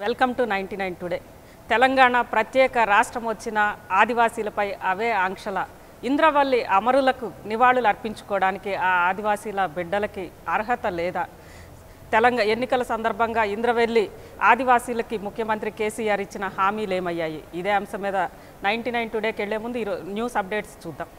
Welcome to 99 today. Telangana ప్రత్యేక రాష్ట్రం వచ్చిన ఆదివాసీలపై అవే ఆంక్షల. ఇంద్రవల్లి అమరులకు నివాళులు అర్పించుకోవడానికి ఆ ఆదివాసీల బిడ్డలకి అర్హత లేదా? తెలంగాణ ఎన్నికల సందర్భంగా ఇంద్రవెల్లి ఆదివాసీలకి ముఖ్యమంత్రి కేసీఆర్ ఇచ్చిన హామీలు ఏమయ్యాయి? ఇదే అంశం మీద 99 టుడేకి వెళ్లే ముందు ఈరోజు న్యూస్ అప్డేట్స్ చూద్దాం.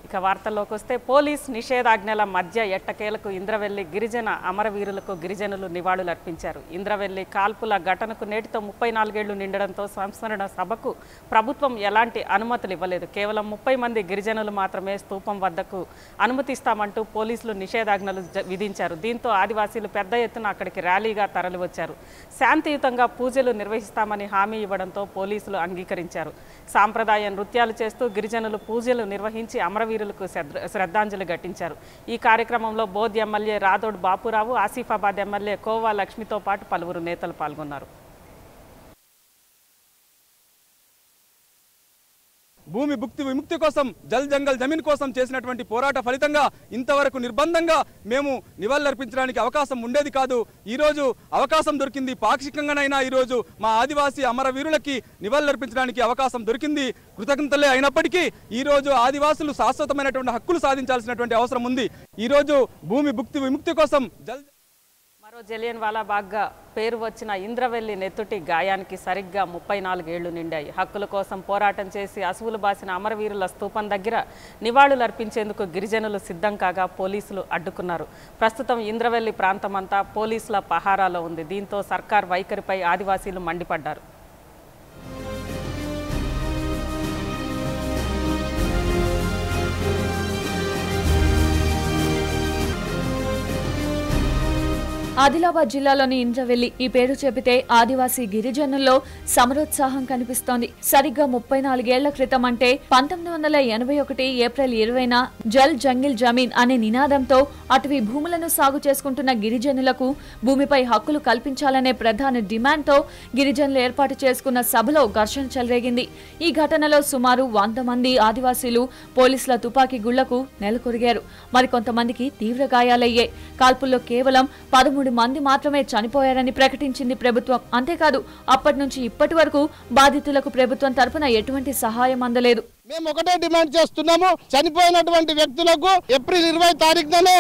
ఇక వార్తల్లోకి వస్తే పోలీస్ నిషేధాజ్ఞల మధ్య ఎట్టకేలకు ఇంద్రవెల్లి గిరిజన అమరవీరులకు గిరిజనులు నివాళులు అర్పించారు. ఇంద్రవెల్లి కాల్పుల ఘటనకు నేటితో 34 ఏళ్లు నిండడంతో సంస్మరణ సభకు ప్రభుత్వం ఎలాంటి అనుమతులు ఇవ్వలేదు. కేవలం 30 మంది గిరిజనులు మాత్రమే స్తూపం వద్దకు అనుమతిస్తామంటూ పోలీసులు నిషేధాజ్ఞలు విధించారు. దీంతో ఆదివాసీలు పెద్ద ఎత్తున అక్కడికి ర్యాలీగా తరలివచ్చారు. శాంతియుతంగా పూజలు నిర్వహిస్తామని హామీ ఇవ్వడంతో పోలీసులు అంగీకరించారు. సాంప్రదాయ నృత్యాలు చేస్తూ గిరిజనులు పూజలు నిర్వహించి అమరవీరులకు శ్రద్ధాంజలి ఘటించారు. ఈ కార్యక్రమంలో బోధ్ ఎమ్మెల్యే రాథోడ్ బాపురావు, ఆసిఫాబాద్ ఎమ్మెల్యే కోవా లక్ష్మితో పాటు పలువురు నేతలు పాల్గొన్నారు. భూమి భుక్తి విముక్తి కోసం జల్ జంగల్ జమీన్ కోసం చేసినటువంటి పోరాట ఫలితంగా ఇంతవరకు నిర్బంధంగా మేము నివాళులర్పించడానికి అవకాశం ఉండేది కాదు. ఈరోజు అవకాశం దొరికింది. పాక్షికంగానైనా ఈరోజు మా ఆదివాసీ అమరవీరులకి నివాళులర్పించడానికి అవకాశం దొరికింది. కృతజ్ఞతలే అయినప్పటికీ ఈరోజు ఆదివాసులు శాశ్వతమైనటువంటి హక్కులు సాధించాల్సినటువంటి అవసరం ఉంది. ఈరోజు భూమి భుక్తి విముక్తి కోసం మరో జలియన్ వాలాబాగ్గా పేరు వచ్చిన ఇంద్రవెల్లి నెత్తుటి గాయానికి సరిగ్గా 34 ఏళ్లు నిండాయి. హక్కుల కోసం పోరాటం చేసి అసువులు బాసిన అమరవీరుల స్తూపం దగ్గర నివాళులు అర్పించేందుకు గిరిజనులు సిద్ధం కాగా పోలీసులు అడ్డుకున్నారు. ప్రస్తుతం ఇంద్రవెల్లి ప్రాంతమంతా పోలీసుల పహారాలో ఉంది. దీంతో సర్కార్ వైఖరిపై ఆదివాసీలు మండిపడ్డారు. ఆదిలాబాద్ జిల్లాలోని ఇంద్రవెల్లి ఈ పేరు చెబితే ఆదివాసీ గిరిజనుల్లో సమరోత్సాహం కనిపిస్తోంది. సరిగ్గా 34 ఏళ్ల క్రితం అంటే 1981 ఏప్రిల్ 20న జల్ జంగిల్ జమీన్ అనే నినాదంతో అటవీ భూములను సాగు చేసుకుంటున్న గిరిజనులకు భూమిపై హక్కులు కల్పించాలనే ప్రధాన డిమాండ్తో గిరిజనులు ఏర్పాటు చేసుకున్న సభలో ఘర్షణ చెలరేగింది. ఈ ఘటనలో సుమారు 100 మంది ఆదివాసీలు పోలీసుల తుపాకీ గుళ్లకు నెలకొరిగారు. మరికొంతమందికి తీవ్ర గాయాలయ్యాయి. కాల్పుల్లో కేవలం 13 మంది మాత్రమే చనిపోయారని ప్రకటించింది ప్రభుత్వం. అంతేకాదు అప్పటి నుంచి ఇప్పటి వరకు బాధితులకు ప్రభుత్వం తరఫున ఎటువంటి సహాయం అందలేదు. మేము ఒకటే డిమాండ్ చేస్తున్నాము, చనిపోయినటువంటి వ్యక్తులకు ఏప్రిల్ 20 తారీఖునే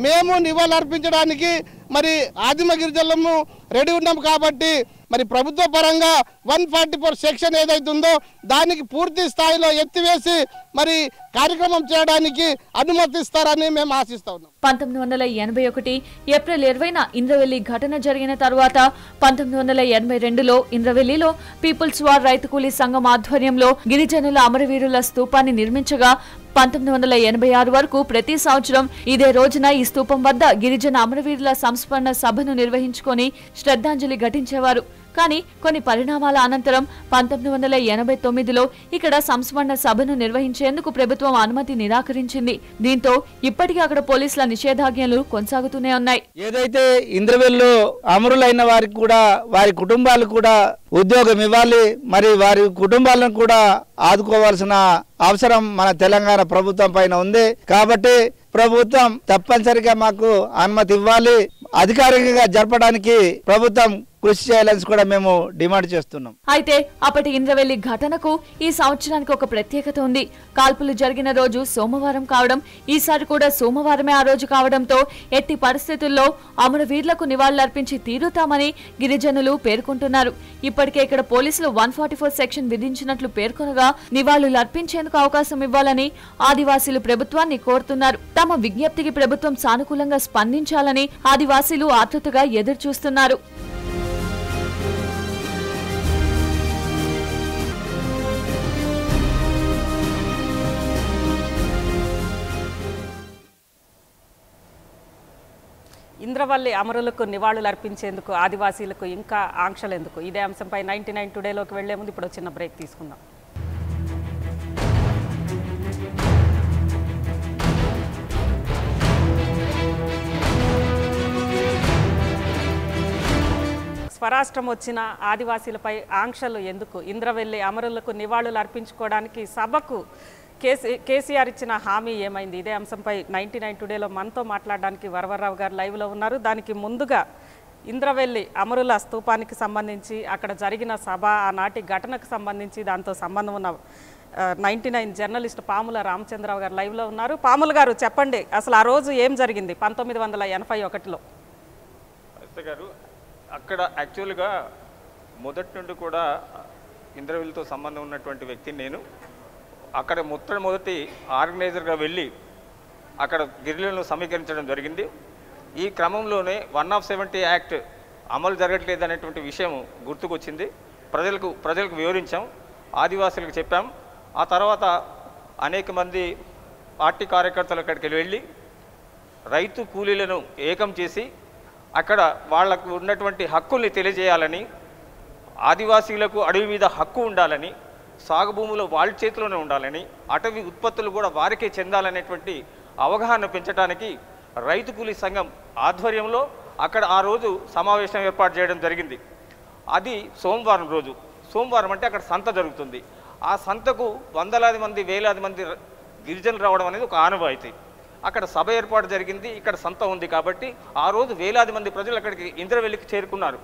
మేము నివాళులు అర్పించడానికి మరి ఆదిమ గిరిజనులము రెడీ ఉన్నాం. కాబట్టి మరి ప్రభుత్వ పరంగా 144 సెక్షన్ ఏదైతుందో దానికి పూర్తి స్థాయిలో ఎత్తివేసి మరి కార్యక్రమం చేయడానికి అనుమతిస్తారని మేము ఆశిస్తా ఉన్నాం. 1981 ఏప్రిల్ 20న ఇంద్రవెల్లి ఘటన జరిగిన తరువాత 1982లో ఇంద్రవెల్లిలో పీపుల్స్ వార్ రైతు కూలీ సంఘం ఆధ్వర్యంలో గిరిజనుల అమరవీరుల స్తూపాన్ని నిర్మించగా 1986 వరకు ప్రతి సంవత్సరం ఇదే రోజున ఈ స్తూపం వద్ద గిరిజన అమరవీరుల సంస్మరణ సభను నిర్వహించుకొని శ్రద్ధాంజలి ఘటించేవారు. కానీ కొన్ని పరిణామాల అనంతరం 1989లో ఇక్కడ సంస్మరణ సభను నిర్వహించేందుకు ప్రభుత్వం అనుమతి నిరాకరించింది. దీంతో ఇప్పటికీ అక్కడ పోలీసుల నిషేధాజ్ఞలు కొనసాగుతూనే ఉన్నాయి. ఏదైతే ఇంద్రవెల్లో అమరులైన వారికి కూడా వారి కుటుంబాలకు కూడా ఉద్యోగం ఇవ్వాలి, మరి వారి కుటుంబాలను కూడా ఆదుకోవాల్సిన అవసరం మన తెలంగాణ ప్రభుత్వం పైన ఉంది. కాబట్టి ప్రభుత్వం తప్పనిసరిగా మాకు అనుమతి ఇవ్వాలి. అధికారికంగా జరపడానికి ప్రభుత్వం కృషి చేయాలని కూడా మేము డిమాండ్ చేస్తున్నాం. అయితే అప్పటి ఇంద్రవెల్లి ఘటనకు ఈ సంవత్సరానికి ఒక ప్రత్యేకత ఉంది. కాల్పులు జరిగిన రోజు సోమవారం కావడం, ఈసారి కూడా సోమవారమే ఆ రోజు కావడంతో ఎట్టి పరిస్థితుల్లో అమరవీరులకు నివాళులర్పించి తీరుతామని గిరిజనులు పేర్కొంటున్నారు. ఇప్పటికే ఇక్కడ పోలీసులు 144 సెక్షన్ విధించినట్లు పేర్కొనగా నివాళులు అర్పించేందుకు అవకాశం ఇవ్వాలని ఆదివాసీలు ప్రభుత్వాన్ని కోరుతున్నారు. తమ విజ్ఞప్తికి ప్రభుత్వం సానుకూలంగా స్పందించాలని ఆదివాసీలు ఆతృతగా ఎదురుచూస్తున్నారు. ఇంద్రవల్లి అమరులకు నివాళులు అర్పించేందుకు ఆదివాసీలకు ఇంకా ఆంక్షలెందుకు? ఇదే అంశంపై 99 టుడేలోకి వెళ్లే ముందు ఇప్పుడు చిన్న బ్రేక్ తీసుకుందాం. స్వరాష్ట్రం వచ్చిన ఆదివాసీలపై ఆంక్షలు ఎందుకు? ఇంద్రవెల్లి అమరులకు నివాళులు అర్పించుకోవడానికి సభకు కేసీఆర్ ఇచ్చిన హామీ ఏమైంది? ఇదే అంశంపై 99 టుడేలో మనతో మాట్లాడడానికి వరవరరావు గారు లైవ్లో ఉన్నారు. దానికి ముందుగా ఇంద్రవెల్లి అమరుల స్తూపానికి సంబంధించి అక్కడ జరిగిన సభ, ఆనాటి ఘటనకు సంబంధించి దాంతో సంబంధం ఉన్న 99 జర్నలిస్ట్ పాముల రామచంద్రరావు గారు లైవ్లో ఉన్నారు. పాముల గారు చెప్పండి, అసలు ఆ రోజు ఏం జరిగింది 1981లో? గారు అక్కడ యాక్చువల్గా మొదటి నుండి కూడా ఇంద్రవెల్లితో సంబంధం ఉన్నటువంటి వ్యక్తిని నేను. అక్కడ మొదటి ఆర్గనైజర్గా వెళ్ళి అక్కడ గిరిజనులను సమీకరించడం జరిగింది. ఈ క్రమంలోనే 170 యాక్ట్ అమలు జరగట్లేదు అనేటువంటి విషయం గుర్తుకొచ్చింది. ప్రజలకు వివరించాం, ఆదివాసులకు చెప్పాం. ఆ తర్వాత అనేక మంది పార్టీ కార్యకర్తలు అక్కడికి వెళ్ళి రైతు కూలీలను ఏకం చేసి అక్కడ వాళ్లకు ఉన్నటువంటి హక్కుల్ని తెలియజేయాలని, ఆదివాసీలకు అడవి మీద హక్కు ఉండాలని, సాగు భూములు వాళ్ళ చేతిలోనే ఉండాలని, అటవీ ఉత్పత్తులు కూడా వారికే చెందాలనేటువంటి అవగాహన పెంచడానికి రైతు కూలీ సంఘం ఆధ్వర్యంలో అక్కడ ఆ రోజు సమావేశం ఏర్పాటు చేయడం జరిగింది. అది సోమవారం రోజు. సోమవారం అంటే అక్కడ సంత జరుగుతుంది. ఆ సంతకు వందలాది మంది వేలాది మంది గిరిజనులు రావడం అనేది ఒక ఆనవాయితీ. అక్కడ సభ ఏర్పాటు జరిగింది, ఇక్కడ సంత ఉంది కాబట్టి ఆ రోజు వేలాది మంది ప్రజలు అక్కడికి ఇంద్రవెల్లికి చేరుకున్నారు.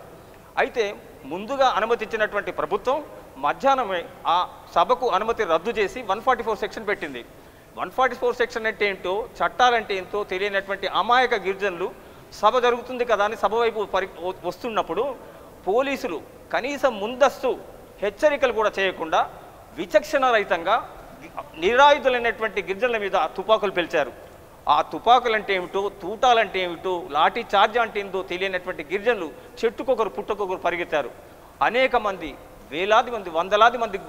అయితే ముందుగా అనుమతించినటువంటి ప్రభుత్వం మధ్యాహ్నమే ఆ సభకు అనుమతి రద్దు చేసి 144 సెక్షన్ పెట్టింది. 144 సెక్షన్ అంటే ఏంటో, చట్టాలంటే ఏంటో తెలియనటువంటి అమాయక గిరిజనులు సభ జరుగుతుంది కదా అని సభ వైపు వస్తున్నప్పుడు పోలీసులు కనీసం ముందస్తు హెచ్చరికలు కూడా చేయకుండా విచక్షణ రహితంగా నిరాయుధులైనటువంటి గిరిజనుల మీద తుపాకులు పేల్చారు. ఆ తుపాకులంటే ఏమిటో, తూటాలంటే ఏమిటో, లాఠీ చార్జ్ అంటే ఏంటో తెలియనటువంటి గిరిజనులు చెట్టుకొకరు పుట్టకొకరు పరిగెత్తారు. అనేక మంది, వేలాది మంది, వందలాది మంది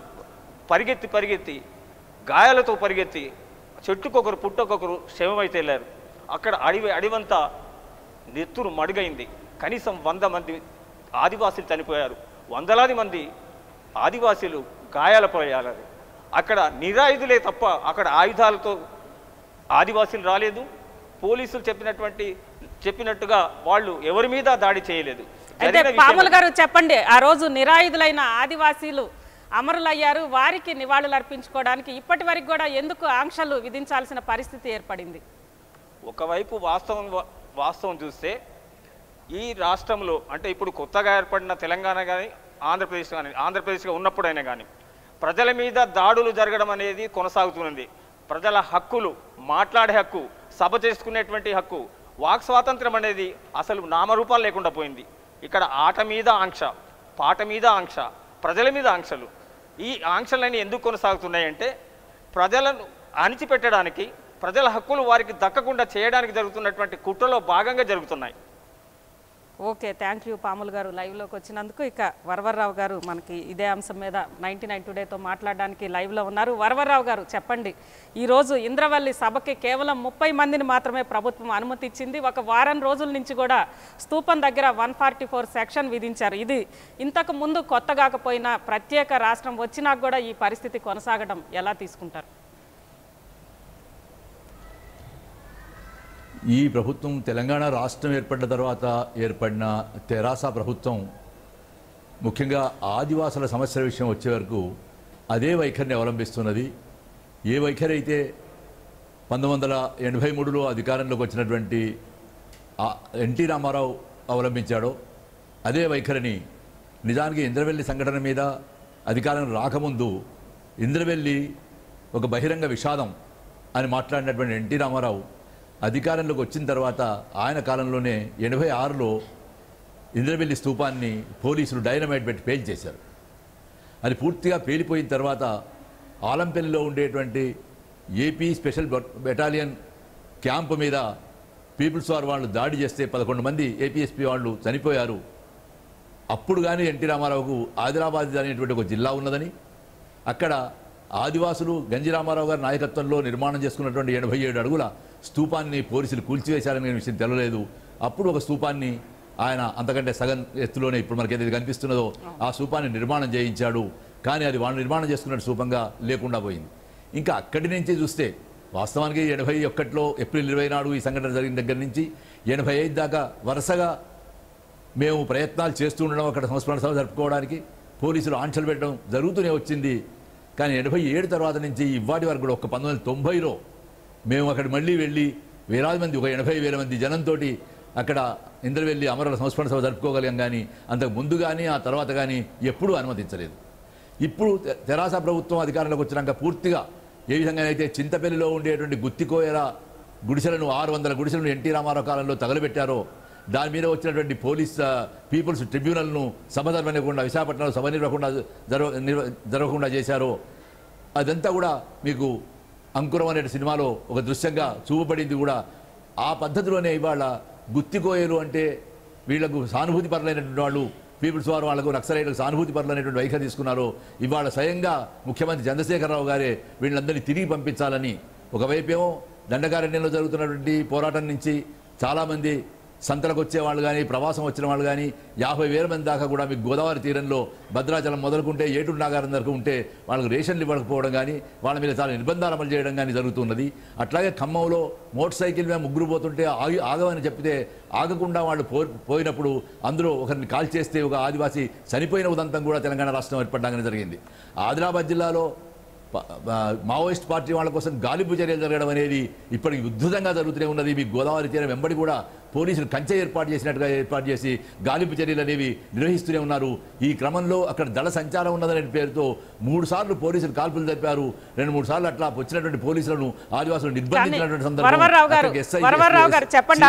పరిగెత్తి గాయాలతో పరిగెత్తి చెట్టుకొకరు పుట్టకొకరు శవమైతే వెళ్ళారు. అక్కడ అడివంతా నెత్తురు మడుగైంది. కనీసం 100 మంది ఆదివాసీలు చనిపోయారు. వందలాది మంది ఆదివాసీలు గాయాలపోయారు. అక్కడ నిరాయుధులే తప్ప అక్కడ ఆయుధాలతో ఆదివాసీలు రాలేదు. పోలీసులు చెప్పినట్టుగా వాళ్ళు ఎవరి మీద దాడి చేయలేదు. అయితే పాముల గారు చెప్పండి, ఆ రోజు నిరాయుధులైన ఆదివాసీలు అమరులయ్యారు, వారికి నివాళులు అర్పించుకోవడానికి ఇప్పటి వరకు కూడా ఎందుకు ఆంక్షలు విధించాల్సిన పరిస్థితి ఏర్పడింది? ఒకవైపు వాస్తవం చూస్తే ఈ రాష్ట్రంలో అంటే ఇప్పుడు కొత్తగా ఏర్పడిన తెలంగాణ కానీ ఆంధ్రప్రదేశ్గా ఉన్నప్పుడైనా కానీ ప్రజల మీద దాడులు జరగడం అనేది కొనసాగుతున్నది. ప్రజల హక్కులు, మాట్లాడే హక్కు, సభ చేసుకునేటువంటి హక్కు, వాక్ స్వాతంత్రం అనేది అసలు నామరూపాలు లేకుండా పోయింది. ఇక్కడ ఆట మీద ఆంక్ష, పాట మీద ఆంక్ష, ప్రజల మీద ఆంక్షలు. ఈ ఆంక్షలన్నీ ఎందుకు కొనసాగుతున్నాయంటే ప్రజలను అణిచిపెట్టడానికి, ప్రజల హక్కులు వారికి దక్కకుండా చేయడానికి జరుగుతున్నటువంటి కుట్రలో భాగంగా జరుగుతున్నాయి. ఓకే, థ్యాంక్ యూ పాముల్ గారు లైవ్లోకి వచ్చినందుకు. ఇక వరవరరావు గారు మనకి ఇదే అంశం మీద 99 టుడేతో మాట్లాడడానికి లైవ్లో ఉన్నారు. వరవరరావు గారు చెప్పండి, ఈరోజు ఇంద్రవెల్లి సభకి కేవలం 30 మందిని మాత్రమే ప్రభుత్వం అనుమతి ఇచ్చింది. ఒక వారం రోజుల నుంచి కూడా స్తూపం దగ్గర 144 సెక్షన్ విధించారు. ఇది ఇంతకు ముందు కొత్త కాకపోయినా ప్రత్యేక రాష్ట్రం వచ్చినా కూడా ఈ పరిస్థితి కొనసాగడం ఎలా తీసుకుంటారు? ఈ ప్రభుత్వం తెలంగాణ రాష్ట్రం ఏర్పడిన తర్వాత ఏర్పడిన తెరాస ప్రభుత్వం ముఖ్యంగా ఆదివాసుల సమస్యల విషయం వచ్చే వరకు అదే వైఖరిని అవలంబిస్తున్నది. ఏ వైఖరి అయితే 1983లో అధికారంలోకి వచ్చినటువంటి ఎన్టీ రామారావు అవలంబించాడో అదే వైఖరిని నిజానికి ఇంద్రవెల్లి సంఘటన మీద అధికారం రాకముందు ఇంద్రవెల్లి ఒక బహిరంగ విషాదం అని మాట్లాడినటువంటి ఎన్టీ రామారావు అధికారంలోకి వచ్చిన తర్వాత ఆయన కాలంలోనే 86లో ఇంద్రవెల్లి స్తూపాన్ని పోలీసులు డైనమైట్ పెట్టి పేల్చేశారు. అది పూర్తిగా పేలిపోయిన తర్వాత ఆలంపల్లిలో ఉండేటువంటి ఏపీ స్పెషల్ బెటాలియన్ క్యాంపు మీద పీపుల్స్ వార్ వాళ్ళు దాడి చేస్తే 11 మంది ఏపీఎస్పీ వాళ్ళు చనిపోయారు. అప్పుడు కానీ ఎన్టీ రామారావుకు ఆదిలాబాద్ అనేటువంటి ఒక జిల్లా ఉన్నదని, అక్కడ ఆదివాసులు గంజి రామారావు గారి నాయకత్వంలో నిర్మాణం చేసుకున్నటువంటి 87 అడుగుల స్తూపాన్ని పోలీసులు కూల్చివేశారనే విషయం తెలలేదు. అప్పుడు ఒక స్తూపాన్ని ఆయన అంతకంటే సగం ఎత్తులోనే ఇప్పుడు మనకి ఏదైతే కనిపిస్తున్నదో ఆ స్తూపాన్ని నిర్మాణం చేయించాడు. కానీ అది వాళ్ళు నిర్మాణం చేసుకున్న స్తూపంగా లేకుండా పోయింది. ఇంకా అక్కడి నుంచి చూస్తే వాస్తవానికి 81లో ఏప్రిల్ 20 నాడు ఈ సంఘటన జరిగిన దగ్గర నుంచి 85 దాకా వరుసగా మేము ప్రయత్నాలు చేస్తూ ఉండడం అక్కడ సంస్మరణ సభ జరుపుకోవడానికి పోలీసులు ఆంక్షలు పెట్టడం జరుగుతూనే వచ్చింది. కానీ 87 తర్వాత నుంచి ఇవాటి వరకు కూడా 1990లో మేము అక్కడ మళ్ళీ వెళ్ళి వేలాది మంది 80,000 మంది జనంతో అక్కడ ఇంద్రవెల్లి అమరుల సంస్మరణ సభ జరుపుకోగలిగాం. కానీ అంతకు ముందు కానీ ఆ తర్వాత కానీ ఎప్పుడూ అనుమతించలేదు. ఇప్పుడు తెరాస ప్రభుత్వం అధికారంలోకి వచ్చినాక పూర్తిగా ఏ విధంగానైతే చింతపల్లిలో ఉండేటువంటి గుత్తికోయల గుడిసెలను 600 గుడిసెలను ఎన్టీ రామారావు కాలంలో తగలబెట్టారో దాని మీద వచ్చినటువంటి పీపుల్స్ ట్రిబ్యునల్ను సభ జరగకుండా విశాఖపట్నంలో సభ జరగకుండా చేశారో అదంతా కూడా మీకు అంకురం అనే సినిమాలో ఒక దృశ్యంగా చూపబడింది కూడా. ఆ పద్ధతిలోనే ఇవాళ గుత్తికోయలు అంటే వీళ్లకు సానుభూతి పరులైనటువంటి వాళ్ళు పీపుల్స్ వారు వాళ్లకు నక్సలైట్లకు సానుభూతి పరులైనటువంటి వైఖరి తీసుకున్నారో ఇవాళ స్వయంగా ముఖ్యమంత్రి చంద్రశేఖరరావు గారే వీళ్ళందరినీ తిరిగి పంపించాలని ఒకవైపేమో దండకారణ్యంలో జరుగుతున్నటువంటి పోరాటం నుంచి చాలామంది సంతలకు వచ్చేవాళ్ళు కానీ ప్రవాసం వచ్చిన వాళ్ళు కానీ 50,000 మంది దాకా కూడా మీకు గోదావరి తీరంలో భద్రాచలం మొదలుకుంటే ఏటూరు నాగారం వరకు ఉంటే వాళ్ళకి రేషన్లు ఇవ్వకపోవడం కానీ వాళ్ళ మీద చాలా నిర్బంధాలు అమలు చేయడం కానీ జరుగుతున్నది. అట్లాగే ఖమ్మంలో మోటార్ సైకిల్ మీద ముగ్గురు పోతుంటే ఆగమని చెప్తే ఆగకుండా వాళ్ళు పోయినప్పుడు అందులో ఒకరిని కాల్ చేస్తే ఒక ఆదివాసీ చనిపోయిన ఉదంతం కూడా తెలంగాణ రాష్ట్రం ఏర్పడగానే జరిగింది. ఆదిలాబాద్ జిల్లాలో మావోయిస్ట్ పార్టీ వాళ్ళ కోసం గాలింపు చర్యలు జరగడం అనేది ఇప్పటికి ఉద్ధృతంగా జరుగుతూనే ఉన్నది. మీ గోదావరి తీరం వెంబడి కూడా పోలీసులు కంచె ఏర్పాటు చేసి గాలింపు చర్యలు అనేవి నిర్వహిస్తూనే ఉన్నారు. ఈ క్రమంలో అక్కడ దళ సంచారం ఉన్నదనే పేరుతో 3 సార్లు పోలీసులు కాల్పులు జరిపారు. 2-3 సార్లు అట్లా వచ్చినటువంటి పోలీసులను ఆదివాసులు నిర్బంధించినటువంటి సందర్భంలో చెప్పండి.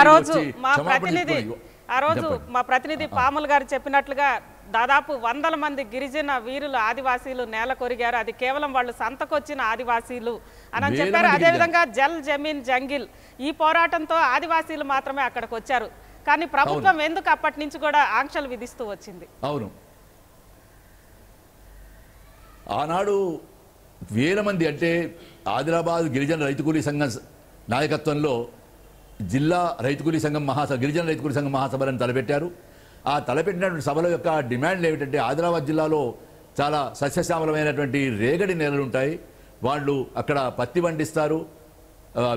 ఆ రోజు మా ప్రతినిధి పాముల్ గారు చెప్పినట్లుగా దాదాపు 100 మంది గిరిజన వీరులు ఆదివాసీలు నేల కొరిగారు. అది కేవలం వాళ్ళు సంతకొచ్చిన ఆదివాసీలు అని చెప్పారు. అదేవిధంగా జల్ జమీన్ జంగిల్ ఈ పోరాటంతో ఆదివాసీలు మాత్రమే అక్కడికి వచ్చారు. కానీ ప్రభుత్వం ఎందుకు అప్పటి నుంచి కూడా ఆంక్షలు విధిస్తూ వచ్చింది? అవును, ఆనాడు వేల మంది అంటే ఆదిలాబాద్ గిరిజన రైతు కూలీ సంఘం నాయకత్వంలో జిల్లా రైతు కూలీ సంఘం గిరిజన రైతు కూలీ సంఘం మహాసభలను తలపెట్టారు. ఆ తలపెట్టినటువంటి సభల యొక్క డిమాండ్లు ఏమిటంటే ఆదిలాబాద్ జిల్లాలో చాలా సస్యశ్యామలమైనటువంటి రేగడి నేలలు ఉంటాయి. వాళ్ళు అక్కడ పత్తి పండిస్తారు,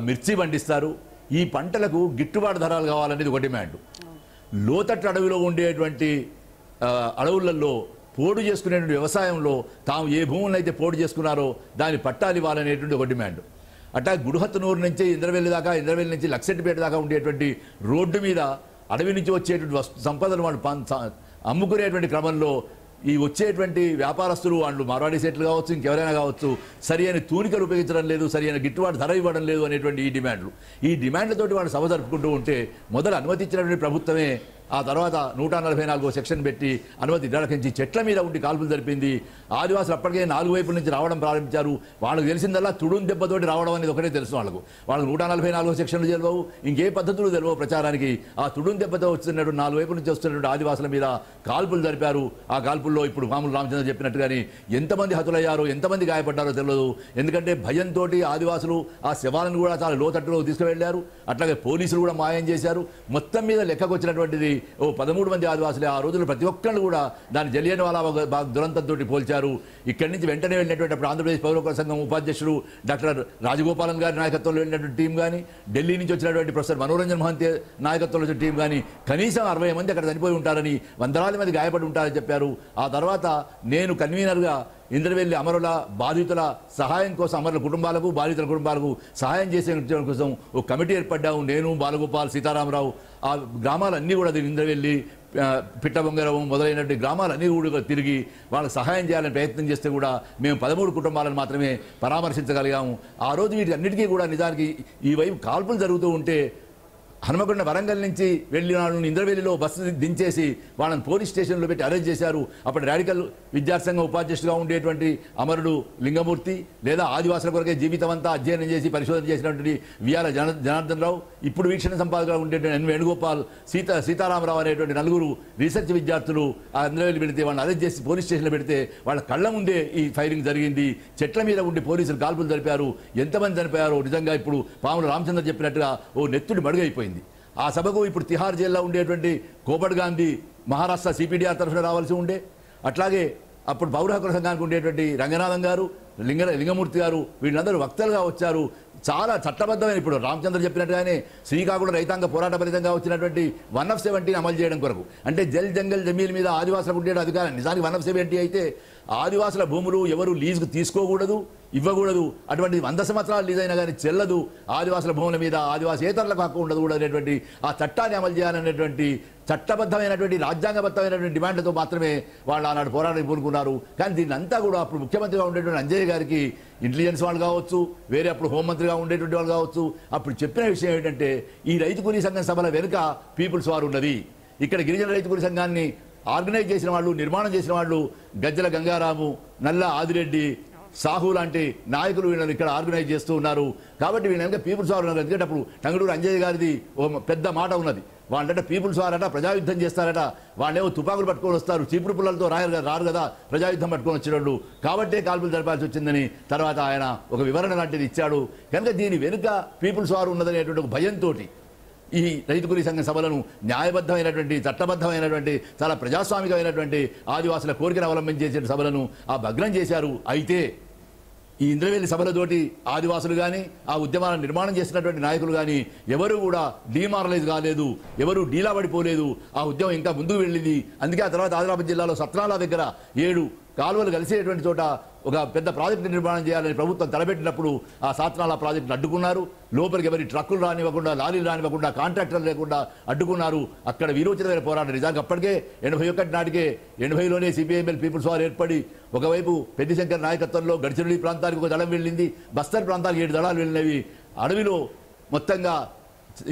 మిర్చి పండిస్తారు. ఈ పంటలకు గిట్టుబాటు ధరలు కావాలనేది ఒక డిమాండ్. లోతట్టు అడవిలో ఉండేటువంటి అడవులలో పోడు చేసుకునేటువంటి వ్యవసాయంలో తాము ఏ భూములను అయితే పోడు చేసుకున్నారో దాని పట్టాలు ఇవ్వాలనేటువంటి ఒక డిమాండ్. అట్టా గుడిహత్తునూరు నుంచి ఇంద్రవెల్లి దాకా, ఇంద్రవెల్లి నుంచి లక్సెట్టిపేట దాకా ఉండేటువంటి రోడ్డు మీద అడవి నుంచి వచ్చేటువంటి సంపదలు వాళ్ళు అమ్ముకునేటువంటి క్రమంలో ఈ వచ్చేటువంటి వ్యాపారస్తులు వాళ్ళు మార్వాడి సెట్లు కావచ్చు, ఇంకెవరైనా కావచ్చు, సరి అయిన తూనికలు ఉపయోగించడం లేదు, సరి అయిన గిట్టుబాటు ధర ఇవ్వడం లేదు అనేటువంటి ఈ డిమాండ్లతోటి వాళ్ళు సభ జరుపుకుంటూ ఉంటే మొదలు అనుమతి ఇచ్చినటువంటి ప్రభుత్వమే ఆ తర్వాత 144వ సెక్షన్ పెట్టి అనుమతి నిరాకరించి చెట్ల మీద ఉండి కాల్పులు జరిపింది. ఆదివాసులు అప్పటికే 4 వైపుల నుంచి రావడం ప్రారంభించారు. వాళ్ళకి తెలిసిందల్లా తుడుం దెబ్బతోటి రావడం అనేది ఒకటే తెలుసు. వాళ్ళకు 144వ సెక్షన్లు తెలియవు, ఇంకే పద్ధతులు తెలియవు ప్రచారానికి. ఆ తుడుం దెబ్బతో వచ్చినటువంటి 4 వైపుల నుంచి వస్తున్నటువంటి ఆదివాసుల మీద కాల్పులు జరిపారు. ఆ కాల్పుల్లో ఇప్పుడు పాముల రామచంద్ర చెప్పినట్టుగానే ఎంతమంది హతులయ్యారో, ఎంతమంది గాయపడ్డారో తెలియదు. ఎందుకంటే భయంతో ఆదివాసులు ఆ శవాలను కూడా చాలా లోతట్టులో తీసుకువెళ్లారు. అట్లాగే పోలీసులు కూడా మాయం చేశారు. మొత్తం మీద లెక్కకు వచ్చినటువంటిది 13 మంది ఆదివాసులే. ఆ రోజుల్లో ప్రతి ఒక్కళ్ళు కూడా దాని జలియన్వాలా బాగ్ దురంతంతో పోల్చారు. ఇక్కడి నుంచి వెంటనే వెళ్ళినటువంటి అప్పుడు ఆంధ్రప్రదేశ్ పౌర హక్కుల సంఘం ఉపాధ్యక్షుడు డాక్టర్ రాజగోపాలన్ గారి నాయకత్వంలో వెళ్ళినటువంటి టీం కానీ, ఢిల్లీ నుంచి వచ్చినటువంటి ప్రొఫెసర్ మనోరంజన్ మహంతి నాయకత్వంలో వచ్చిన టీం కానీ కనీసం 60 మంది అక్కడ చనిపోయి ఉంటారని, వందలాది మంది గాయపడి ఉంటారని చెప్పారు. ఆ తర్వాత నేను కన్వీనర్గా ఇంద్రవెల్లి అమరుల బాధితుల సహాయం కోసం, అమరుల కుటుంబాలకు బాధితుల కుటుంబాలకు సహాయం చేసే కోసం ఒక కమిటీ ఏర్పడ్డాము. నేను, బాలగోపాల్, సీతారామరావు. ఆ గ్రామాలన్నీ కూడా ఇంద్రవెల్లి, పిట్టబొంగరం మొదలైనటువంటి గ్రామాలన్నీ కూడా తిరిగి వాళ్ళకి సహాయం చేయాలని ప్రయత్నం చేస్తే కూడా మేము 13 కుటుంబాలను మాత్రమే పరామర్శించగలిగాము. ఆ రోజు వీటి అన్నిటికీ కూడా నిజానికి ఈ వైపు కాల్పులు జరుగుతూ ఉంటే హనుమకొండ వరంగల్ నుంచి వెళ్ళిన వాళ్ళని ఇంద్రవెల్లిలో బస్సు దించేసి వాళ్ళని పోలీస్ స్టేషన్లో పెట్టి అరెస్ట్ చేశారు. అప్పుడు రాడికల్ విద్యార్థి సంఘం ఉపాధ్యక్షుడిగా ఉండేటువంటి అమరుడు లింగమూర్తి, లేదా ఆదివాసుల కొరకే జీవితం అంతా అధ్యయనం చేసి పరిశోధన చేసినటువంటి విఆర్ జనార్దన్ రావు, ఇప్పుడు వీక్షణ సంపాదకులుగా ఉండేటువంటి ఎన్ వేణుగోపాల్, సీతారామరావు అనేటువంటి 4 రీసెర్చ్ విద్యార్థులు ఆ ఇంద్రవెల్లి పెడితే వాళ్ళని అరెస్ట్ చేసి పోలీస్ స్టేషన్లో పెడితే వాళ్ళ కళ్ళ ముందే ఈ ఫైరింగ్ జరిగింది. చెట్ల మీద ఉండి పోలీసులు కాల్పులు జరిపారు. ఎంతమంది చనిపోయారో నిజంగా ఇప్పుడు పాముల రామచంద్ర చెప్పినట్టుగా ఓ నెత్తుడి మడుగైపోయింది. ఆ సభకు ఇప్పుడు తిహార్ జైల్లో ఉండేటువంటి కోబడ్ గాంధీ మహారాష్ట్ర సిపిడిఆర్ తరఫున రావాల్సి ఉండే, అట్లాగే అప్పుడు పౌర హక్కుల సంఘానికి ఉండేటువంటి రంగనాథం గారు, లింగమూర్తి గారు, వీళ్ళందరూ వక్తలుగా వచ్చారు. చాలా చట్టబద్ధమైన ఇప్పుడు రామచంద్ర చెప్పినట్టుగానే శ్రీకాకుళం రైతాంగ పోరాట ఫలితంగా వచ్చినటువంటి 1/70 అమలు చేయడం కొరకు అంటే జల్ జంగల్ జమీన్ మీద ఆదివాసులకు ఉండే అధికారం నిజానికి 1/70 అయితే ఆదివాసుల భూములు ఎవరు లీజుకు తీసుకోకూడదు ఇవ్వకూడదు అటువంటి 100 సంవత్సరాల లీజ్ అయినా కానీ చెల్లదు ఆదివాసుల భూముల మీద ఆదివాసేతరులకు హక్కు ఉండదు కూడా అనేటువంటి ఆ చట్టాన్ని అమలు చేయాలనేటువంటి చట్టబద్ధమైనటువంటి రాజ్యాంగబద్ధమైనటువంటి డిమాండ్లతో మాత్రమే వాళ్ళు ఆనాడు పోరాటం పూనుకున్నారు. కానీ దీన్ని అంతా కూడా అప్పుడు ముఖ్యమంత్రిగా ఉండేటువంటి అంజయ్య గారికి ఇంటెలిజెన్స్ వాళ్ళు కావచ్చు వేరే అప్పుడు హోంమంత్రిగా ఉండేటువంటి వాళ్ళు కావచ్చు అప్పుడు చెప్పిన విషయం ఏంటంటే ఈ రైతు కూలీ సంఘం సభల వెనుక పీపుల్స్ వార్ ఉన్నది. ఇక్కడ గిరిజన రైతు కూలీ సంఘాన్ని ఆర్గనైజ్ చేసిన వాళ్ళు నిర్మాణం చేసిన వాళ్ళు గజ్జల గంగారాము నల్ల ఆదిరెడ్డి సాహు లాంటి నాయకులు వీళ్ళని ఇక్కడ ఆర్గనైజ్ చేస్తూ ఉన్నారు. కాబట్టి వీళ్ళ పీపుల్స్ వార్ ఉన్నారు. ఎందుకంటే అప్పుడు టంగుటూరు అంజయ్య గారిది ఓ పెద్ద మాట ఉన్నది. వాళ్ళంటే పీపుల్స్ వారట ప్రజాయుద్ధం చేస్తారట వాళ్ళేమో తుపాకులు పట్టుకొని వస్తారు చీపురు పుల్లలతో రారు కదా ప్రజాయుద్ధం పట్టుకొని వచ్చినప్పుడు కాబట్టే కాల్పులు జరపాల్సి వచ్చిందని తర్వాత ఆయన ఒక వివరణ లాంటిది ఇచ్చాడు. కనుక దీని వెనుక పీపుల్స్ వార్ ఉన్నదనేటువంటి ఒక భయంతో ఈ రైతు కూలీ సంఘం సభలను న్యాయబద్ధమైనటువంటి చట్టబద్ధమైనటువంటి చాలా ప్రజాస్వామికమైనటువంటి ఆదివాసుల కోరికను అవలంబించేసే సభలను భగ్నం చేశారు. అయితే ఈ ఇంద్రవేలి సభలతోటి ఆదివాసులు కానీ ఆ ఉద్యమాలను నిర్మాణం చేసినటువంటి నాయకులు కానీ ఎవరు కూడా డీమారలైజ్ కాలేదు, ఎవరు డీలా పడిపోలేదు. ఆ ఉద్యమం ఇంకా ముందుకు వెళ్ళింది. అందుకే ఆ తర్వాత ఆదిలాబాద్ జిల్లాలో సత్రాల దగ్గర 7 కాలువలు కలిసేటువంటి చోట ఒక పెద్ద ప్రాజెక్టు నిర్మాణం చేయాలని ప్రభుత్వం తలపెట్టినప్పుడు ఆ సాత్నాల ప్రాజెక్టును అడ్డుకున్నారు. లోపలికి ఎవరి ట్రక్కులు రానివ్వకుండా లారీలు రానివ్వకుండా కాంట్రాక్టర్లు లేకుండా అడ్డుకున్నారు. అక్కడ వీరోచితమైన పోరాటం నిజానికి అప్పటికే 81 నాటికే 80లోనే సిపిఐఎంఎల్ పీపుల్స్ వార్ ఏర్పడి ఒకవైపు పెద్దిశంకర్ నాయకత్వంలో గడిచిరోలి ప్రాంతానికి ఒక దళం వెళ్ళింది, బస్తర్ ప్రాంతానికి 7 దళాలు వెళ్ళినవి. అడవిలో మొత్తంగా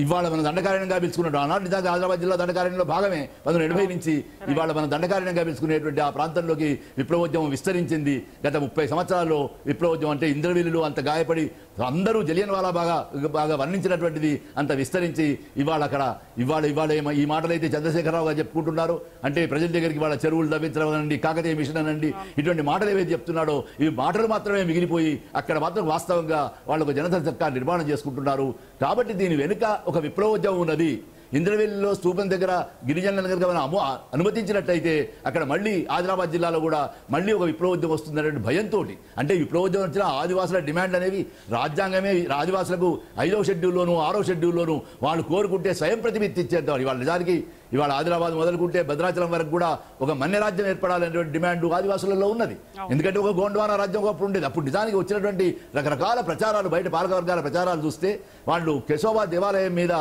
ఇవాళ మనం దండకారణ్యంగా పిలుచుకున్నాడు. ఆనాడు నిజంగా ఆదిలాబాద్ జిల్లా దండకారణ్యంలో భాగమే 1980 నుంచి ఇవాళ మనం దండకారణ్యంగా పిలుచుకునేటువంటి ఆ ప్రాంతంలోకి విప్లవోద్యమం విస్తరించింది. గత 30 సంవత్సరాల్లో విప్లవోద్యమం అంటే ఇంద్రవెల్లిలో అంత గాయపడి అందరూ జలియన్వాలా బాగా వర్ణించినటువంటిది అంత విస్తరించి ఇవాళ ఈ మాటలైతే చంద్రశేఖరరావు గారు చెప్పుకుంటున్నారు. అంటే ప్రజల దగ్గరికి వాళ్ళ చెరువులు తవ్వించడం అనండి కాకతీయ మిషన్ అనండి ఇటువంటి మాటలు ఏవైతే చెప్తున్నాడో ఇవి మాటలు మాత్రమే మిగిలిపోయి అక్కడ మాత్రం వాస్తవంగా వాళ్ళకు జనతా సర్కార్ నిర్మాణం చేసుకుంటున్నారు. కాబట్టి దీని వెనుక ఒక విప్లవోద్యమం ఉన్నది. ఇంద్రవెల్లిలో స్తూపం దగ్గర గిరిజనుల దగ్గర మనం అనుమతించినట్టయితే అక్కడ మళ్ళీ ఆదిలాబాద్ జిల్లాలో కూడా మళ్ళీ ఒక విప్లవోద్యమం వస్తుందనే భయంతో అంటే విప్లవోద్యమం వచ్చిన ఆదివాసుల డిమాండ్ అనేవి రాజ్యాంగమే ఆదివాసులకు 5వ షెడ్యూల్లోనూ 6వ షెడ్యూల్లోనూ వాళ్ళు కోరుకుంటే స్వయం ప్రతిపత్తి ఇచ్చేద్దాం. ఇవాళ నిజానికి ఇవాళ ఆదిలాబాద్ మొదలుకుంటే భద్రాచలం వరకు కూడా ఒక మన్య రాజ్యం ఏర్పడాలనేటువంటి డిమాండ్ ఆదివాసులలో ఉన్నది. ఎందుకంటే ఒక గోండ్వానా రాజ్యం ఒకప్పుడు ఉండేది. అప్పుడు నిజానికి వచ్చినటువంటి రకరకాల ప్రచారాలు బయట పాలకవర్గాల ప్రచారాలు చూస్తే వాళ్ళు కెశోబా దేవాలయం మీద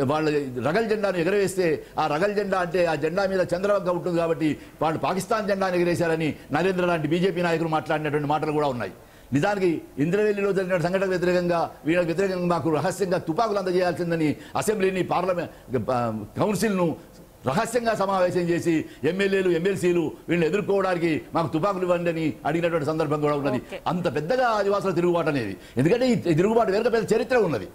వాళ్ళ రగల్ జెండాను ఎగరవేస్తే ఆ రగల్ జెండా అంటే ఆ జెండా మీద చంద్రవంక ఉంటుంది కాబట్టి వాళ్ళు పాకిస్తాన్ జెండాను ఎగరేశారని నరేంద్ర లాంటి బీజేపీ నాయకులు మాట్లాడినటువంటి మాటలు కూడా ఉన్నాయి. నిజానికి ఇంద్రవెల్లిలో జరిగిన సంఘటనకు వ్యతిరేకంగా వీళ్ళకి వ్యతిరేకంగా మాకు రహస్యంగా తుపాకులు అందజేయాల్సిందని అసెంబ్లీని పార్లమెంట్ కౌన్సిల్ను రహస్యంగా సమావేశం చేసి ఎమ్మెల్యేలు ఎమ్మెల్సీలు వీళ్ళని ఎదుర్కోవడానికి మాకు తుపాకులు ఇవ్వండి అని అడిగినటువంటి సందర్భం కూడా ఉన్నది. అంత పెద్దగా ఆదివాసుల తిరుగుబాటు అనేది ఎందుకంటే ఈ తిరుగుబాటు వెనుక పెద్ద చరిత్ర ఉన్నది.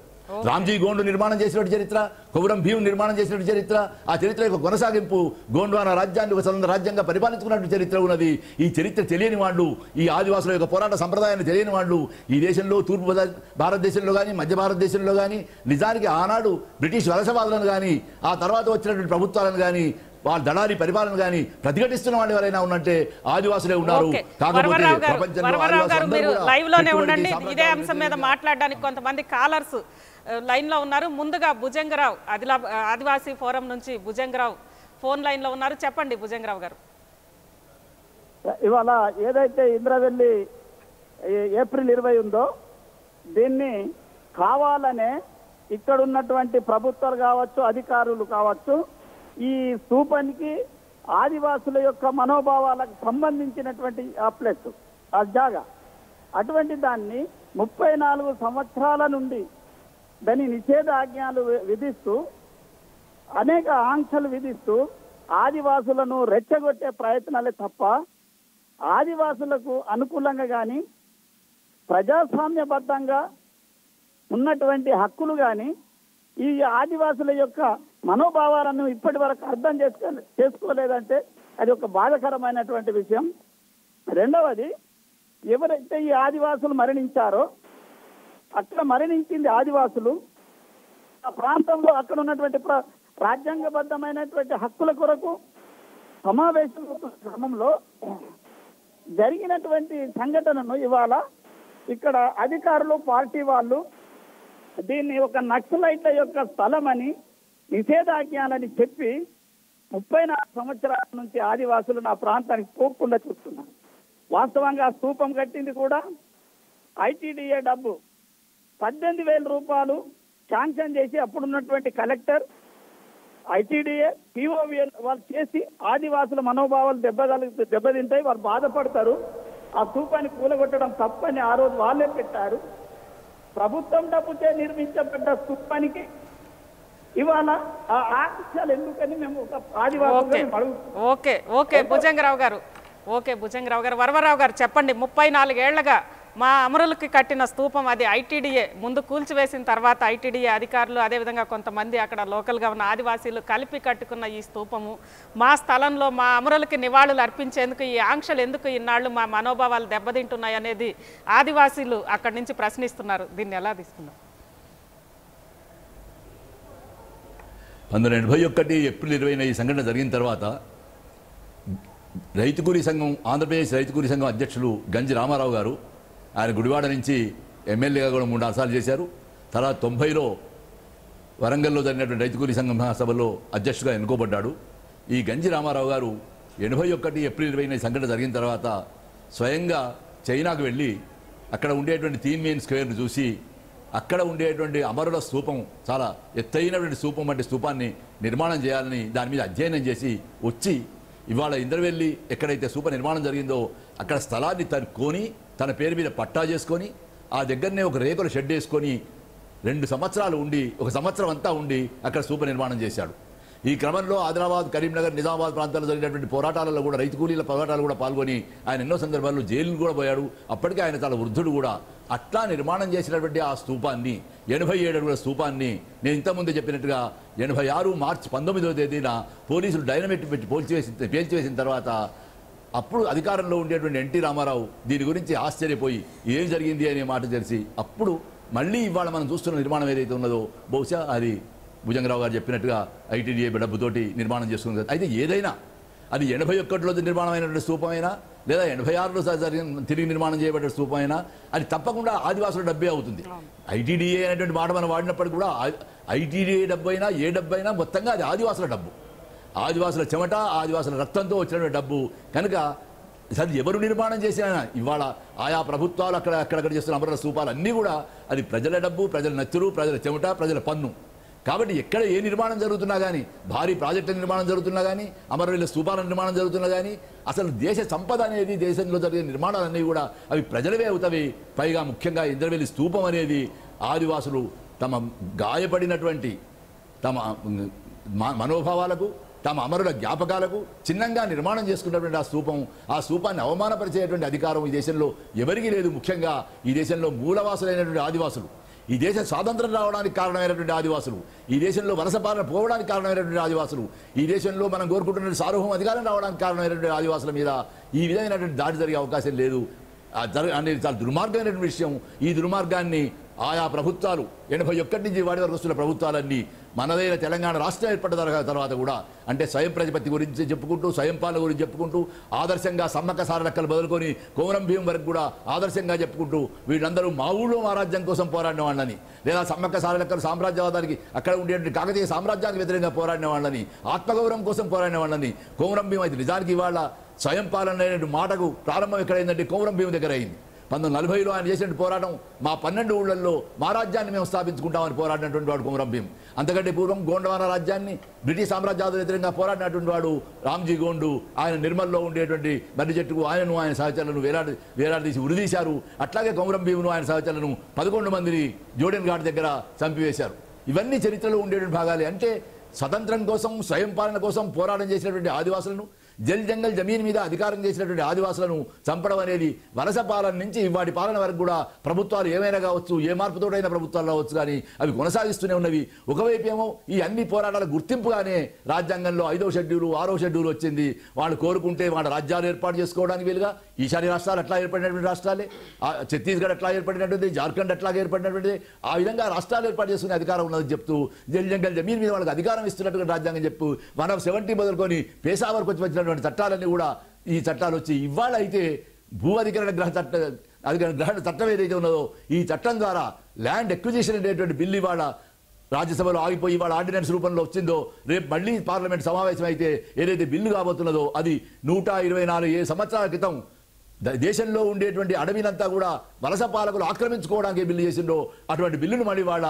రామ్జీ గోండు నిర్మాణం చేసినటువంటి చరిత్ర, కొమురం భీం నిర్మాణం చేసినటువంటి చరిత్ర, ఆ చరిత్ర యొక్క కొనసాగింపు గోండ్వానా రాజ్యాన్ని ఒక స్వతంత్ర రాజ్యంగా పరిపాలించుకున్నటువంటి చరిత్ర ఉన్నది. ఈ చరిత్ర తెలియని వాళ్ళు, ఈ ఆదివాసుల యొక్క పోరాట సంప్రదాయాన్ని తెలియని వాళ్ళు ఈ దేశంలో తూర్పు భారతదేశంలో కానీ మధ్య భారతదేశంలో కానీ నిజానికి ఆనాడు బ్రిటిష్ వలసవాదులను కానీ ఆ తర్వాత వచ్చినటువంటి ప్రభుత్వాలను కానీ వాళ్ళ దళారీ పరిపాలన కానీ ప్రతిఘటిస్తున్న వాళ్ళు ఎవరైనా ఉన్నట్టే ఆదివాసులే ఉన్నారు. లైవ్ లోనే ఉండండి. ఇదే అంశం మీద మాట్లాడడానికి కొంతమంది కాలర్స్ లైన్ లో ఉన్నారు. ముందుగా భుజంగరావు ఆదివాసీ ఫోరం నుంచి భుజంగరావు ఫోన్ లైన్ లో ఉన్నారు. చెప్పండి భుజంగరావు గారు. ఇవాళ ఏదైతే ఇంద్రవెల్లి ఏప్రిల్ 20 ఉందో దీన్ని కావాలనే ఇక్కడ ఉన్నటువంటి ప్రభుత్వాలు కావచ్చు అధికారులు కావచ్చు ఈ స్తూపానికి ఆదివాసుల యొక్క మనోభావాలకు సంబంధించినటువంటి ఆ ప్లేస్ ఆ జాగా అటువంటి దాన్ని 34 సంవత్సరాల నుండి దాని నిషేధాజ్ఞలు విధిస్తూ అనేక ఆంక్షలు విధిస్తూ ఆదివాసులను రెచ్చగొట్టే ప్రయత్నాలే తప్ప ఆదివాసులకు అనుకూలంగా కానీ ప్రజాస్వామ్యబద్ధంగా ఉన్నటువంటి హక్కులు కానీ ఈ ఆదివాసుల యొక్క మనోభావాలను ఇప్పటి వరకు అర్థం చేసుకోలేదంటే అది ఒక బాధాకరమైనటువంటి విషయం. రెండవది, ఎవరైతే ఈ ఆదివాసులు మరణించారో అక్కడ మరణించింది ఆదివాసులు ఆ ప్రాంతంలో అక్కడ ఉన్నటువంటి రాజ్యాంగబద్ధమైనటువంటి హక్కుల కొరకు సమావేశం క్రమంలో జరిగినటువంటి సంఘటనను ఇవాళ ఇక్కడ అధికారులు పార్టీ వాళ్ళు దీన్ని ఒక నక్సలైట్ల యొక్క స్థలం అని నిషేధాజ్ఞాలని చెప్పి 34 సంవత్సరాల నుంచి ఆదివాసులు నా ప్రాంతానికి పోకుండా చూస్తున్నారు. వాస్తవంగా స్తూపం కట్టింది కూడా ఐటీడీఏ డబ్బు 18,000 రూపాయలు శాంక్షన్ చేసి అప్పుడున్నటువంటి కలెక్టర్ ఐటీడీఏ పిఓవిఎల్ వాళ్ళు చేసి ఆదివాసుల మనోభావాలు దెబ్బతింటాయి, వాళ్ళు బాధపడతారు, ఆ స్తూపాన్ని కూలగొట్టడం తప్పని ఆ రోజు వాళ్ళే పెట్టారు. ప్రభుత్వం డబ్బుతే నిర్మించబడ్డ స్తూపానికి ఇవాళ ఆ ఆంక్షలు ఎందుకని మేము ఒక ఆదివాసులు ఓకే ఓకే భుజంగరావు గారు వరవరావు గారు చెప్పండి. 34 ఏళ్లగా మా అమరులకి కట్టిన స్తూపం అది ఐటీడీఏ ముందు కూల్చివేసిన తర్వాత ఐటీడీఏ అధికారులు అదేవిధంగా కొంతమంది అక్కడ లోకల్గా ఉన్న ఆదివాసీలు కలిపి కట్టుకున్న ఈ స్తూపము మా స్థలంలో మా అమరులకి నివాళులు అర్పించేందుకు ఈ ఆంక్షలు ఎందుకు ఇన్నాళ్ళు మా మనోభావాలు దెబ్బతింటున్నాయి అనేది ఆదివాసీలు అక్కడి నుంచి ప్రశ్నిస్తున్నారు. దీన్ని ఎలా తీసుకున్నారు? 1981 ఏప్రిల్ 20న ఈ సంఘటన జరిగిన తర్వాత రైతు కూలీ సంఘం ఆంధ్రప్రదేశ్ రైతు కూలీ సంఘం అధ్యక్షులు గంజి రామారావు గారు ఆయన గుడివాడ నుంచి ఎమ్మెల్యేగా కూడా 3 సార్లు చేశారు. తర్వాత 90లో వరంగల్లో జరిగినటువంటి రైతు కూలీ సంఘం మహాసభలో అధ్యక్షుడిగా ఎన్నుకోబడ్డాడు. ఈ గంజి రామారావు గారు 81 ఏప్రిల్ 20న ఈ సంఘటన జరిగిన తర్వాత స్వయంగా చైనాకు వెళ్ళి అక్కడ ఉండేటువంటి తీన్మేన్ స్క్వేర్ను చూసి అక్కడ ఉండేటువంటి అమరుల స్తూపం చాలా ఎత్తైనటువంటి స్తూపం వంటి స్తూపాన్ని నిర్మాణం చేయాలని దాని మీద అధ్యయనం చేసి వచ్చి ఇవాళ ఇంద్రవెల్లి ఎక్కడైతే స్తూప నిర్మాణం జరిగిందో అక్కడ స్థలాన్ని కొని తన పేరు మీద పట్టా చేసుకొని ఆ దగ్గరనే ఒక రేకుల షెడ్ వేసుకొని 2 సంవత్సరాలు ఉండి 1 సంవత్సరం అంతా ఉండి అక్కడ స్తూప నిర్మాణం చేశాడు. ఈ క్రమంలో ఆదిలాబాద్, కరీంనగర్, నిజామాబాద్ ప్రాంతాల్లో జరిగినటువంటి పోరాటాలలో కూడా రైతు కూలీల పోరాటాలు కూడా పాల్గొని ఆయన ఎన్నో సందర్భాల్లో జైలు కూడా పోయాడు. అప్పటికే ఆయన చాలా వృద్ధుడు కూడా. అట్లా నిర్మాణం చేసినటువంటి ఆ స్తూపాన్ని 87 అడుగుల స్తూపాన్ని నేను ఇంతకుముందు చెప్పినట్టుగా 86 మార్చి 19వ తేదీన పోలీసులు డైనమైట్ పెట్టి పేల్చివేసిన తర్వాత అప్పుడు అధికారంలో ఉండేటువంటి ఎన్టీ రామారావు దీని గురించి ఆశ్చర్యపోయి ఏం జరిగింది అనే మాట తెలిసి అప్పుడు మళ్ళీ ఇవాళ మనం చూస్తున్న నిర్మాణం ఏదైతే ఉన్నదో బహుశా అది భుజంగరావు గారు చెప్పినట్టుగా ఐటీడీఏ డబ్బుతోటి నిర్మాణం చేసుకున్నది. అయితే ఏదైనా అది 81లో నిర్మాణమైనటువంటి స్తూపమైనా లేదా 86లో తిరిగి నిర్మాణం చేయబడ్డ స్తూపమైనా అది తప్పకుండా ఆదివాసుల డబ్బే అవుతుంది. ఐటీడీఏ అనేటువంటి మాట మనం వాడినప్పటికీ కూడా ఐటీడీఏ డబ్బు అయినా ఏ డబ్బు అయినా మొత్తంగా అది ఆదివాసుల డబ్బు, ఆదివాసుల చెమట, ఆదివాసుల రక్తంతో వచ్చినటువంటి డబ్బు కనుక అది ఎవరు నిర్మాణం చేసినా ఇవాళ ఆయా ప్రభుత్వాలు అక్కడక్కడ చేస్తున్న అమరుల స్తూపాలు అన్నీ కూడా అది ప్రజల డబ్బు, ప్రజల నత్తురు, ప్రజల చెమట, ప్రజల పన్ను. కాబట్టి ఎక్కడ ఏ నిర్మాణం జరుగుతున్నా కానీ, భారీ ప్రాజెక్టుల నిర్మాణం జరుగుతున్నా కానీ, అమరవీరుల స్తూపాల నిర్మాణం జరుగుతున్నా కానీ అసలు దేశ సంపద అనేది దేశంలో జరిగే నిర్మాణాలన్నీ కూడా అవి ప్రజలవే అవుతాయి. పైగా ముఖ్యంగా ఇంద్రవెల్లి స్తూపం అనేది ఆదివాసులు తమ గాయపడినటువంటి తమ మనోభావాలకు, తమ అమరుల జ్ఞాపకాలకు చిన్నంగా నిర్మాణం చేసుకున్నటువంటి ఆ స్తూపాన్ని అవమానపరిచేటువంటి అధికారం ఈ దేశంలో ఎవరికీ లేదు. ముఖ్యంగా ఈ దేశంలో మూలవాసులైనటువంటి ఆదివాసులు, ఈ దేశం స్వాతంత్రం రావడానికి కారణమైనటువంటి ఆదివాసులు, ఈ దేశంలో వలస పాలన పోవడానికి కారణమైనటువంటి ఆదివాసులు, ఈ దేశంలో మనం కోరుకుంటున్న సార్వభౌమ అధికారం రావడానికి కారణమైనటువంటి ఆదివాసుల మీద ఈ విధమైనటువంటి దాడి జరిగే అవకాశం లేదు అనేది చాలా దుర్మార్గమైనటువంటి విషయం. ఈ దుర్మార్గాన్ని ఆయా ప్రభుత్వాలు 81 నుంచి వాడి వరకు వస్తున్న ప్రభుత్వాలన్నీ మనదైన తెలంగాణ రాష్ట్రం ఏర్పడిన తర్వాత కూడా అంటే స్వయం ప్రతిపత్తి గురించి చెప్పుకుంటూ, స్వయం పాలన గురించి చెప్పుకుంటూ, ఆదర్శంగా సమ్మక్క సారలక్కలు మొదలుకొని కొమరం భీం వరకు కూడా ఆదర్శంగా చెప్పుకుంటూ వీళ్ళందరూ మా ఊళ్ళో మా రాజ్యం కోసం పోరాడిన వాళ్ళని, లేదా సమ్మక్క సారలక్కలు సామ్రాజ్యవాదానికి అక్కడ ఉండేటువంటి కాకతీయ సామ్రాజ్యానికి వ్యతిరేకంగా పోరాడిన వాళ్ళని, ఆత్మగౌరవం కోసం పోరాడిన వాళ్ళని కొమరం భీం అయితే నిజానికి ఇవాళ స్వయం పాలన అనే మాటకు ప్రారంభం ఎక్కడైందంటే కొమరం భీం దగ్గర అయింది. 1940లో ఆయన చేసిన పోరాటం మా 12 ఊళ్ళల్లో మా రాజ్యాన్ని మేము స్థాపించుకుంటామని పోరాడినటువంటి వాడు కొమరం భీం. అంతకంటే పూర్వం గోండవాన రాజ్యాన్ని బ్రిటిష్ సామ్రాజ్యాలకు వ్యతిరేకంగా పోరాడినటువంటి వాడు రామ్జీ గోండు. ఆయన నిర్మల్లో ఉండేటువంటి మర్రి చెట్టుకు ఆయనను ఆయన సహచరులను వేలాడదీసి ఉరిదీశారు. అట్లాగే కొమరం భీమును ఆయన సహచరులను 11 మందిని జోడెన్ ఘాట్ దగ్గర చంపివేశారు. ఇవన్నీ చరిత్రలో ఉండేటువంటి భాగాలే. అంటే స్వతంత్రం కోసం, స్వయం పాలన కోసం పోరాటం చేసినటువంటి ఆదివాసులను, జల్ జంగల్ జమీన్ మీద అధికారం చేసినటువంటి ఆదివాసులను చంపడం అనేది వలస పాలన నుంచి వాటి పాలన వరకు కూడా ప్రభుత్వాలు ఏమైనా కావచ్చు, ఏ మార్పుతోడైన ప్రభుత్వాలు రావచ్చు, కానీ అవి కొనసాగిస్తూనే ఉన్నవి. ఒకవైపు ఏమో ఈ అన్ని పోరాటాల గుర్తింపుగానే రాజ్యాంగంలో 5వ షెడ్యూలు 6వ షెడ్యూల్ వచ్చింది. వాళ్ళు కోరుకుంటే వాళ్ళ రాజ్యాలు ఏర్పాటు చేసుకోవడానికి వీలుగా ఈశాన్య రాష్ట్రాలు అట్లా ఏర్పడినటువంటి రాష్ట్రాలే, ఛత్తీస్గఢ్ అట్లా ఏర్పడినటువంటి, జార్ఖండ్ అట్లాగే ఏర్పడినటువంటి ఆ విధంగా రాష్ట్రాలు ఏర్పాటు చేసుకునే అధికారం ఉన్నది చెప్తూ జల్ జంగల్ జమీన్ మీద వాళ్ళకి అధికారం ఇస్తున్నట్టుగా రాజ్యాంగం చెప్పు 170 మొదలుకొని పేషావర్కి వచ్చినటువంటి చట్టాలన్నీ కూడా ఈ చట్టాలు వచ్చి ఇవాళ అయితే భూ అధికరణ అధికార గ్రహణ చట్టం ఏదైతే ఉన్నదో ఈ చట్టం ద్వారా ల్యాండ్ ఎక్విజిషన్ అనేటువంటి బిల్లు ఇవాళ రాజ్యసభలో ఆగిపోయి ఇవాళ ఆర్డినెన్స్ రూపంలో వచ్చిందో రేపు మళ్ళీ పార్లమెంట్ సమావేశం అయితే ఏదైతే బిల్లు కాబోతున్నదో అది 124 సంవత్సరాల క్రితం దేశంలో ఉండేటువంటి అడవినంతా కూడా వలస పాలకులు ఆక్రమించుకోవడానికి బిల్లు చేసిందో అటువంటి బిల్లును మళ్ళీ వాళ్ళ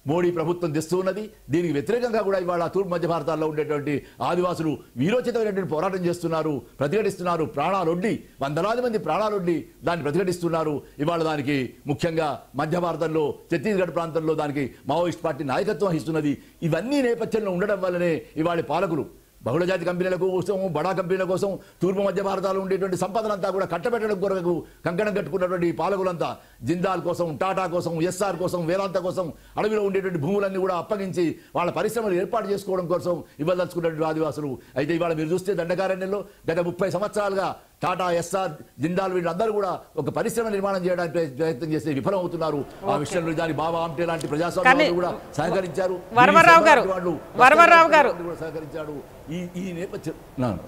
మోడీ ప్రభుత్వం తెస్తూ ఉన్నది. దీనికి వ్యతిరేకంగా కూడా ఇవాళ తూర్పు మధ్య భారతాల్లో ఉండేటువంటి ఆదివాసులు వీరోచితమైనటువంటి పోరాటం చేస్తున్నారు, ప్రతిఘటిస్తున్నారు. ప్రాణాలొడ్డి వందలాది మంది ప్రాణాలొడ్డి దాన్ని ప్రతిఘటిస్తున్నారు. ఇవాళ దానికి ముఖ్యంగా మధ్య భారతంలో ఛత్తీస్గఢ్ ప్రాంతంలో దానికి మావోయిస్ట్ పార్టీ నాయకత్వం వహిస్తున్నది. ఇవన్నీ నేపథ్యంలో ఉండడం వల్లనే ఇవాళ పాలకులు బహుళజాతి కంపెనీల కోసం, బడా కంపెనీల కోసం తూర్పు మధ్య భారతాల్లో ఉండేటువంటి సంపదనంతా కూడా కట్టబెట్టడం కొరకు కంకణం కట్టుకున్నటువంటి పాలకులంతా జిందాల్ కోసం, టాటా కోసం, ఎస్ఆర్ కోసం, వేదాంత కోసం అడవిలో ఉండేటువంటి భూములన్నీ కూడా అప్పగించి వాళ్ళ పరిశ్రమలు ఏర్పాటు చేసుకోవడం కోసం ఇవ్వదలుచుకున్నటువంటి ఆదివాసులు. అయితే ఇవాళ మీరు చూస్తే దండకారణ్యంలో గత 30 సంవత్సరాలుగా టాటా, ఎస్ఆర్, జిందాల్ వీళ్ళందరూ కూడా ఒక పరిశ్రమ నిర్మాణం చేయడానికి ప్రయత్నం చేస్తే విఫలం అవుతున్నారు. ఆ విషయంలో దాని బాబా ఆమ్టే లాంటి ప్రజాస్వామ్యాలు కూడా సహకరించారు. సహకరించాడు. ఈ నేపథ్యం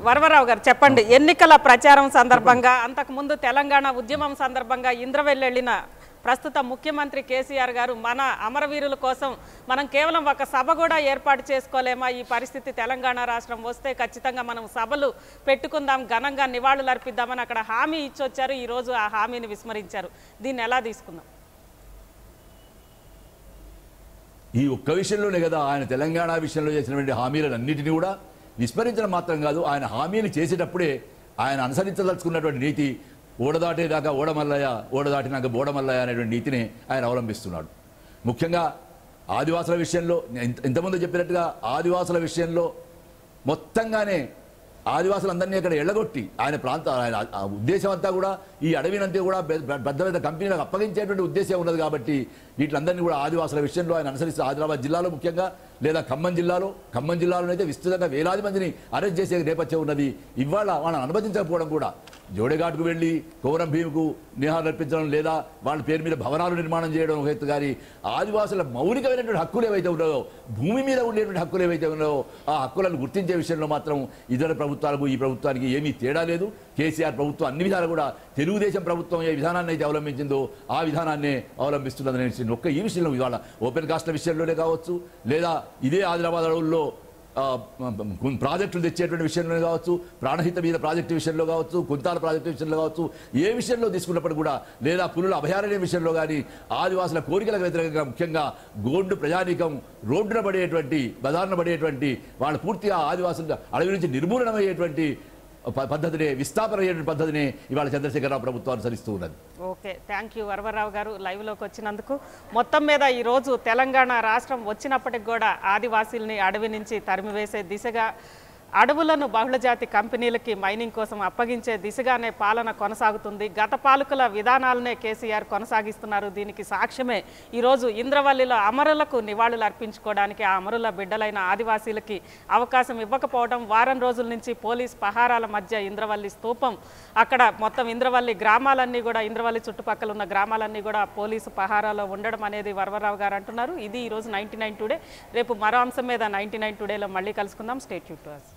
వరవరావు గారు చెప్పండి, ఎన్నికల ప్రచారం సందర్భంగా అంతకుముందు తెలంగాణ ఉద్యమం సందర్భంగా ఇంద్రవెల్లి వెళ్ళిన ప్రస్తుత ముఖ్యమంత్రి కేసీఆర్ గారు మన అమరవీరుల కోసం మనం కేవలం ఒక సభ కూడా ఏర్పాటు చేసుకోలేమా, ఈ పరిస్థితి తెలంగాణ రాష్ట్రం వస్తే ఖచ్చితంగా మనం సభలు పెట్టుకుందాం, ఘనంగా నివాళులు అర్పిద్దామని అక్కడ హామీ ఇచ్చొచ్చారు. ఈరోజు ఆ హామీని విస్మరించారు. దీన్ని ఎలా తీసుకుందాం? ఈ ఒక్క విషయంలోనే కదా ఆయన తెలంగాణ విషయంలో చేసినటువంటి హామీలన్నింటినీ కూడా విస్మరించడం మాత్రం కాదు, ఆయన హామీలు చేసేటప్పుడే ఆయన అనుసరించదలుచుకున్నటువంటి నీతి ఓడదాటేదాకా ఓడమల్లయ్య, ఓడదాటినాక బోడమల్లయ్య అనేటువంటి నీతిని ఆయన అవలంబిస్తున్నాడు. ముఖ్యంగా ఆదివాసుల విషయంలో ఇంతకుముందు చెప్పినట్టుగా ఆదివాసుల విషయంలో మొత్తంగానే ఆదివాసులందరినీ అక్కడ ఎళ్ళగొట్టి ఆయన ఆయన ఉద్దేశం అంతా కూడా ఈ అడవినంతా కూడా పెద్ద పెద్ద కంపెనీలకు అప్పగించేటువంటి ఉద్దేశం ఉన్నది. కాబట్టి వీటిలందరినీ కూడా ఆదివాసుల విషయంలో ఆయన అనుసరిస్తూ ఆదిలాబాద్ జిల్లాలో ముఖ్యంగా లేదా ఖమ్మం జిల్లాలోనైతే విస్తృతంగా వేలాది మందిని అరెస్ట్ చేసే నేపథ్యం ఉన్నది. ఇవాళ వాళ్ళని అనుమతించకపోవడం కూడా జోడెఘాట్కు వెళ్ళి కోరం భీముకు నిహాలు అర్పించడం లేదా వాళ్ళ పేరు మీద భవనాలు నిర్మాణం చేయడం ఒక ఎత్తు. కానీ ఆదివాసుల మౌలికమైనటువంటి హక్కులు ఏవైతే ఉన్నాయో, భూమి మీద ఉండేటువంటి హక్కులు ఏవైతే ఉన్నాయో ఆ హక్కులను గుర్తించే విషయంలో మాత్రం ఇతర ప్రభుత్వాలకు ఈ ప్రభుత్వానికి ఏమీ తేడా లేదు. కేసీఆర్ ప్రభుత్వం అన్ని విధాలు కూడా తెలుగుదేశం ప్రభుత్వం ఏ విధానాన్ని అయితే అవలంబించిందో ఆ విధానాన్నే అవలంబిస్తున్నదని ఒక్క ఈ విషయంలో ఇవాళ ఓపెన్ కాస్ట్ల విషయంలోనే కావచ్చు, లేదా ఇదే ఆదిలాబాద్ అడవుల్లో ప్రాజెక్టులు తెచ్చేటువంటి విషయంలో కావచ్చు, ప్రాణహిత మీద ప్రాజెక్టు విషయంలో కావచ్చు, కుంతాల ప్రాజెక్టు విషయంలో కావచ్చు, ఏ విషయంలో తీసుకున్నప్పుడు కూడా లేదా పులుల అభయారణ్యం విషయంలో కానీ ఆదివాసుల కోరికలకు వ్యతిరేకంగా ముఖ్యంగా గోండు ప్రజానీకం రోడ్డున పడేటువంటి బజార్న పడేటువంటి వాళ్ళు పూర్తిగా ఆదివాసులు అడవి నుంచి నిర్మూలనమయ్యేటువంటి పద్ధతినే విస్థాపన అయ్యేటువంటి పద్ధతిని ఇవాళ చంద్రశేఖరరావు ప్రభుత్వం అనుసరిస్తూ ఉన్నది. ఓకే, థ్యాంక్ యూ వరవరావు గారు లైవ్లోకి వచ్చినందుకు. మొత్తం మీద ఈరోజు తెలంగాణ రాష్ట్రం వచ్చినప్పటికి కూడా ఆదివాసీల్ని అడవి నుంచి తరిమివేసే దిశగా అడవులను బహుళజాతి కంపెనీలకి మైనింగ్ కోసం అప్పగించే దిశగానే పాలన కొనసాగుతుంది. గత పాలకుల విధానాలనే కేసీఆర్ కొనసాగిస్తున్నారు. దీనికి సాక్ష్యమే ఈరోజు ఇంద్రవల్లిలో అమరులకు నివాళులు అర్పించుకోవడానికి ఆ అమరుల బిడ్డలైన ఆదివాసీలకి అవకాశం ఇవ్వకపోవడం, వారం రోజుల నుంచి పోలీస్ పహారాల మధ్య ఇంద్రవల్లి స్తూపం అక్కడ మొత్తం ఇంద్రవల్లి గ్రామాలన్నీ కూడా ఇంద్రవల్లి చుట్టుపక్కల ఉన్న గ్రామాలన్నీ కూడా పోలీసు పహారాలో ఉండడం అనేది వరవరావు గారు అంటున్నారు. ఇది ఈరోజు 99 టుడే. రేపు మరో అంశం మీద 99 టుడేలో మళ్ళీ కలుసుకుందాం. Stay tune to us.